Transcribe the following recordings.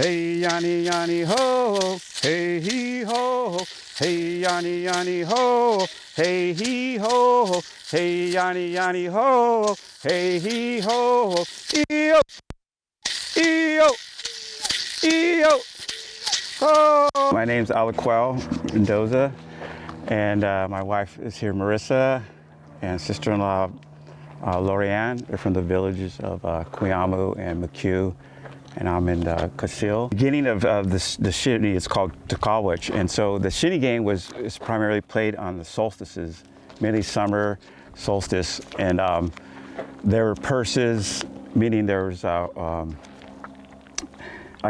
Hey Yanni Yanni ho, hey hee ho, hey Yanni Yanni ho, hey hee ho, hey Yanni Yanni ho, hey hee ho, ee-yo, ee-yo, ee-yo, ho. My name's Aleqwel, Mendoza, and my wife is here, Marissa, and sister-in-law, Lorianne. They're from the villages of Limuw and McHugh. And I'm in Kasil. Beginning of the Shinny is called Tikauwich, and so the Shinny game is primarily played on the solstices, mainly summer solstice, and there were purses, meaning there was, I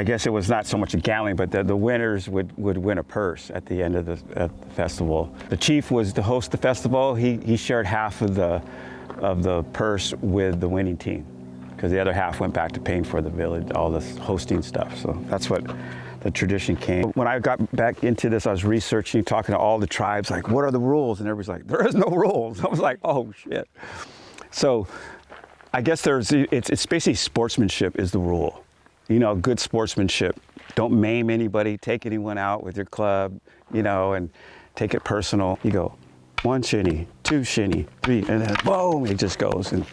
guess it was not so much a gambling, but the winners would win a purse at the end of the festival. The chief was to host the festival. He shared half of the purse with the winning team, because the other half went back to paying for the village, all this hosting stuff. So that's what the tradition came. When I got back into this, I was researching, talking to all the tribes, like, what are the rules? And everybody's like, there is no rules. I was like, oh shit. So I guess it's basically sportsmanship is the rule. You know, good sportsmanship. Don't maim anybody, take anyone out with your club, you know, and take it personal. You go, 1 shinny, 2 shinny, 3, and then boom, it just goes. And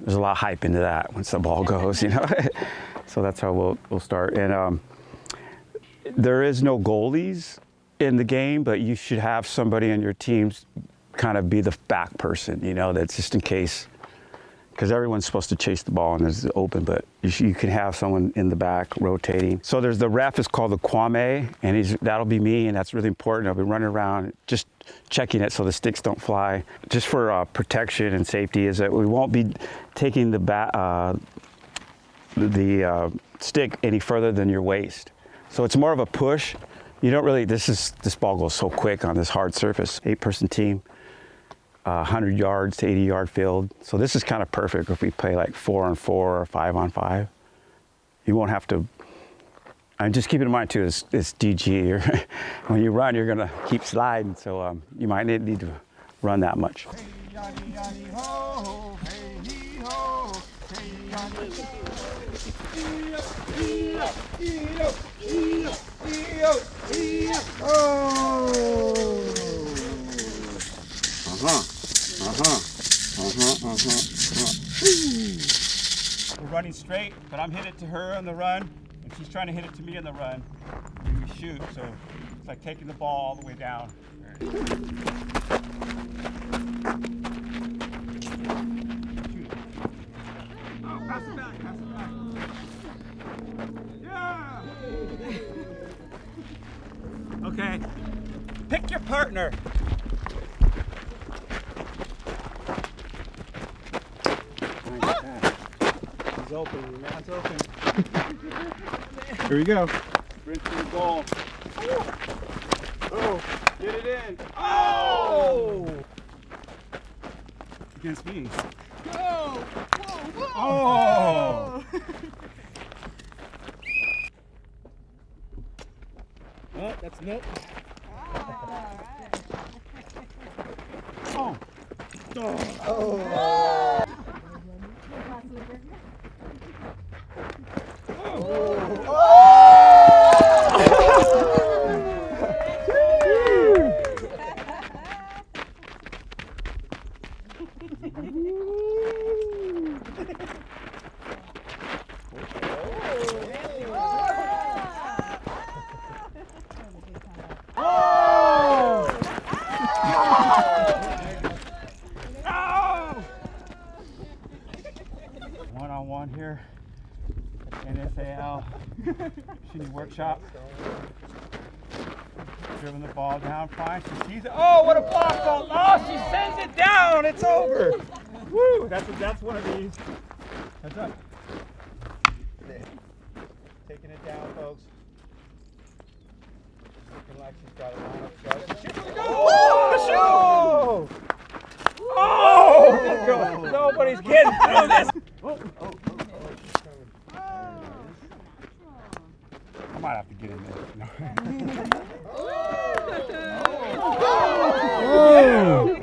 there's a lot of hype into that once the ball goes, you know. So that's how we'll start. And there is no goalies in the game, but you should have somebody on your team kind of be the back person, you know, that's just in case, because everyone's supposed to chase the ball and it's open, but you can have someone in the back rotating. So there's the ref is called the Kwame, and that'll be me, and that's really important. I'll be running around just checking it so the sticks don't fly. Just for protection and safety, is that we won't be taking the stick any further than your waist. So it's more of a push. You don't really, this ball goes so quick on this hard surface. 8-person team. 100 yards to 80-yard field. So this is kind of perfect if we play like 4-on-4 or 5-on-5. You won't have to, and just keep in mind too, it's DG. When you run, you're gonna keep sliding, so you might need to run that much. Hey, Yanni, Yanni, ho, hey, hee, ho, hey, Yanni, We're running straight, but I'm hitting it to her on the run, and she's trying to hit it to me on the run. And we shoot, so it's like taking the ball all the way down. Oh, pass it back, pass it back. Yeah! Okay, pick your partner. He's open, your man's open. Here we go. Sprint to the ball. Oh, get it in. Oh! Against me. Go! Whoa, whoa! Oh! Oh, that's net. Oh! Oh! Oh! One-on-one here at NASL Shinny workshop. Driven the ball down fine. She sees it. Oh, what a block ball! Oh, she sends it down. It's over. Woo! That's one of these. Heads up. Taking it down, folks. Looking like she's got it on up. Shoot for the goal! Oh! Oh! Nobody's getting through this. I might have to get in there. Oh!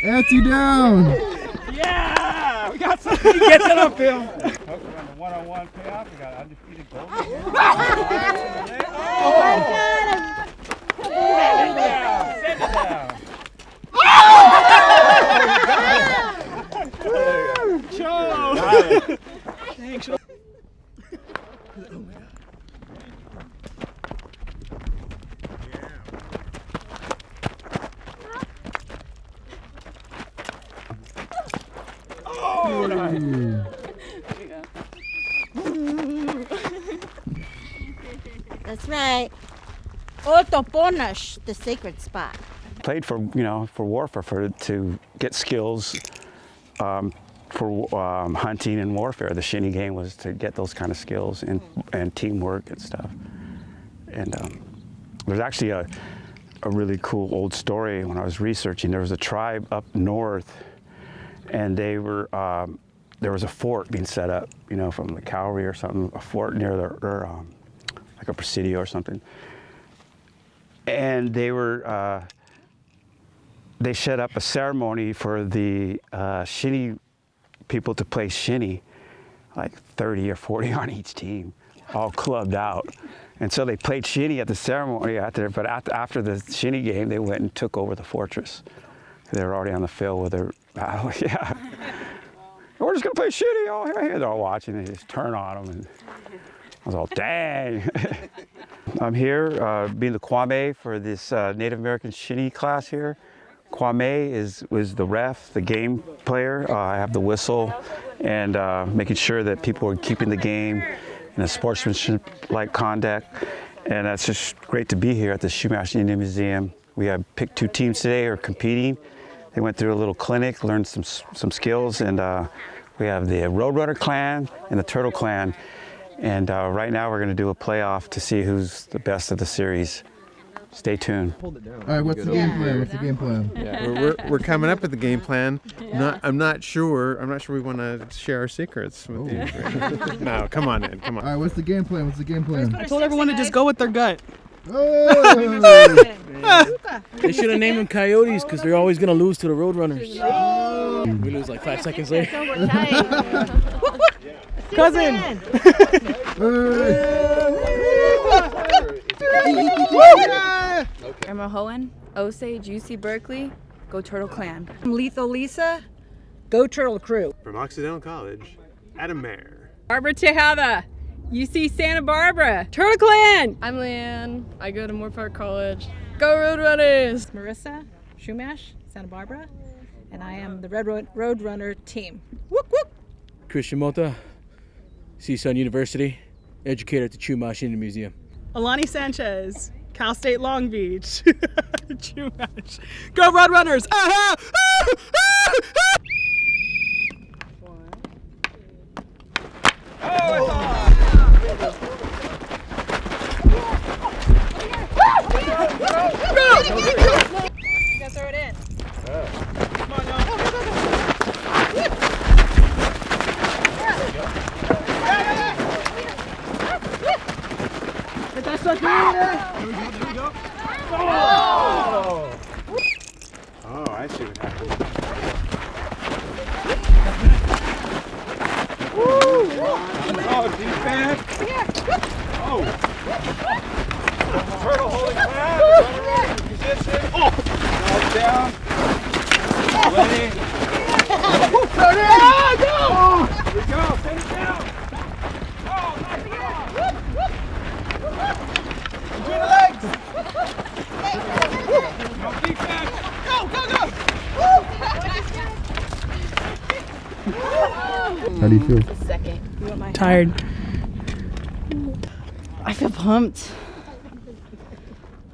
Anti down! Yeah! We got something. He gets it on film. one-on-one payoff. We got undefeated gold. Oh, send it down. Send it down. Thanks. That's right. Otoponash, the sacred spot. Played for, for warfare, to get skills for hunting and warfare. The Shinny game was to get those kind of skills and teamwork and stuff. And there's actually a really cool old story when I was researching. There was a tribe up north, and they were there was a fort being set up, from the cavalry or something, a fort near their like a presidio or something. And they were they set up a ceremony for the Shinny people to play Shinny, like 30 or 40 on each team, all clubbed out. And so they played Shinny at the ceremony but after the Shinny game, they went and took over the fortress. They were already on the field with their, yeah. We're just gonna play Shinny. Oh, they're all watching, and they just turn on them. And I was all, dang. I'm here being the Kwame for this Native American Shinny class here. Kwame was the ref, the game player. I have the whistle, and making sure that people are keeping the game in a sportsmanship-like conduct. And that's just great to be here at the Chumash Indian Museum. We have picked 2 teams today who are competing. They went through a little clinic, learned some skills, and we have the Roadrunner clan and the Turtle clan. And right now we're going to do a playoff to see who's the best of the series. Stay tuned. All right, what's the game plan? What's the game plan? Yeah. We're coming up with the game plan. I'm not sure we want to share our secrets with you. No, come on in. Come on. All right, what's the game plan? What's the game plan? I told everyone to just go with their gut. Oh! They should have named them Coyotes because they're always going to lose to the Roadrunners. We lose like 5 seconds later. Cousin! I'm Hohen, Osage, UC Berkeley, go Turtle Clan. I'm Lethal Lisa, go Turtle Crew. From Occidental College, Adam Mayer. Barbara Tejada, UC Santa Barbara, Turtle Clan. I'm Leanne, I go to Moore Park College, go Roadrunners. Marissa, Chumash, Santa Barbara, and I am the Roadrunner team. Whoop whoop! Christian Mota, CSUN University, educator at the Chumash Indian Museum. Alani Sanchez, Cal State Long Beach. Chumash. Go Roadrunners! Ah-ha! Go throw it in. Come on, y'all. Get that sucker in there. There we go. Oh, I see what happened. Oh, defense. Oh. Turtle holding fast. Position. Oh. Down. Ready. Throw it in. Go! Here we go. Send it down. Oh, knock it off. Between the legs. No defense. Go, go, go! How do you feel? Tired. I feel pumped.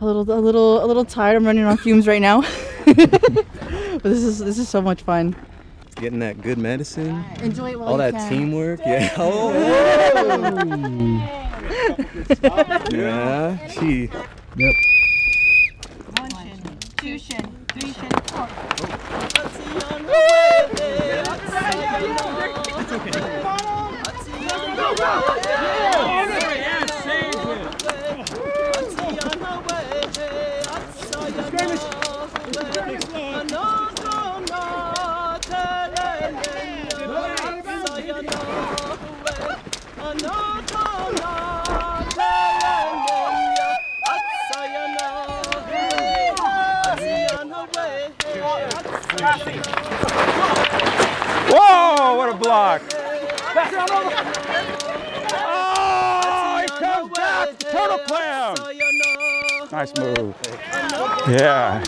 A little tired. I'm running on fumes right now. But this is so much fun. Getting that good medicine. Enjoy it while All you that can. teamwork. Yeah. Oh. Yeah. She. Yep. 1 shin, 2 shin, 3 shin, 4. block. Oh, he comes back. Turtle clam. Nice move. Yeah.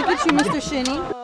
Look at you, Mr. Shinny.